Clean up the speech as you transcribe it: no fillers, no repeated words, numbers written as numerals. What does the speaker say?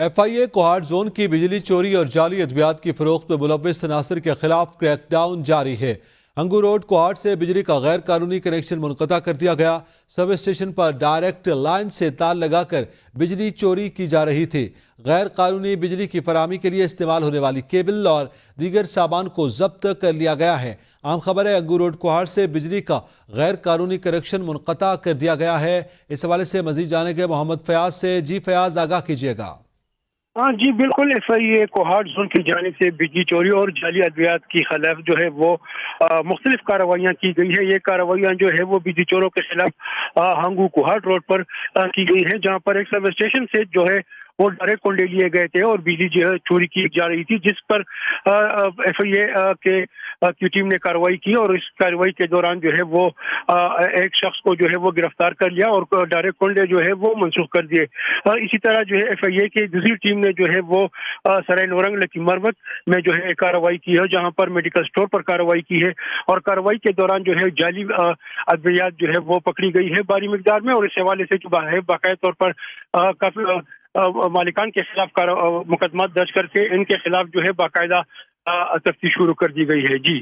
F آئی اے Kohat zone کی بجلی چوری اور جعلی ادویات کی فروخت میں ملوث عناصر کے خلاف کریک ڈاؤن جاری ہے۔ انگو روڈ کوہاٹ سے بجلی کا غیر قانونی کنیکشن منقطع کر دیا گیا۔ سب اسٹیشن پر ڈائریکٹ لائن سے تار لگا کر بجلی چوری کی جا رہی تھی۔ غیر قانونی بجلی کی فراہمی کے لیے استعمال ہونے والی کیبل اور دیگر سامان کو ضبط کر لیا گیا ہے۔ عام خبر ہے، انگو روڈ کوہاٹ سے بجلی کا غیر قانونی کنیکشن منقطع کر دیا گیا ہے۔ اس حوالے سے مزید جانیں گے محمد فیاض سے۔ جی فیاض، آگاہ کیجیے گا۔ ہاں جی بالکل، ایف آئی اے کوہاٹ زون کی جانب سے بجلی چوری اور جعلی ادویات کی خلاف جو ہے وہ مختلف کارروائیاں کی گئی ہے۔ یہ کارروائیاں جو ہے وہ بجلی چوروں کے خلاف ہنگو کوہاٹ روڈ پر کی گئی ہے، جہاں پر ایک سب اسٹیشن سے جو ہے وہ ڈائریکٹ کنڈے لیے گئے تھے اور بجلی جو ہے چوری کی جا رہی تھی، جس پر ایف آئی اے کی ٹیم نے کارروائی کی اور اس کارروائی کے دوران جو ہے وہ ایک شخص کو جو ہے وہ گرفتار کر لیا اور ڈائریکٹ کنڈے جو ہے وہ منسوخ کر دیے۔ اسی طرح جو ہے ایف آئی اے کی دوسری ٹیم نے جو ہے وہ سرائے نورنگ لکی مروت میں جو ہے کارروائی کی ہے، جہاں پر میڈیکل سٹور پر کارروائی کی ہے اور کارروائی کے دوران جو ہے جعلی ادویات جو ہے وہ پکڑی گئی ہے بھاری مقدار میں، اور اس حوالے سے جو ہے باقاعدہ طور پر کافی مالکان کے خلاف مقدمات درج کر کے ان کے خلاف جو ہے باقاعدہ تفتیش شروع کر دی گئی ہے۔ جی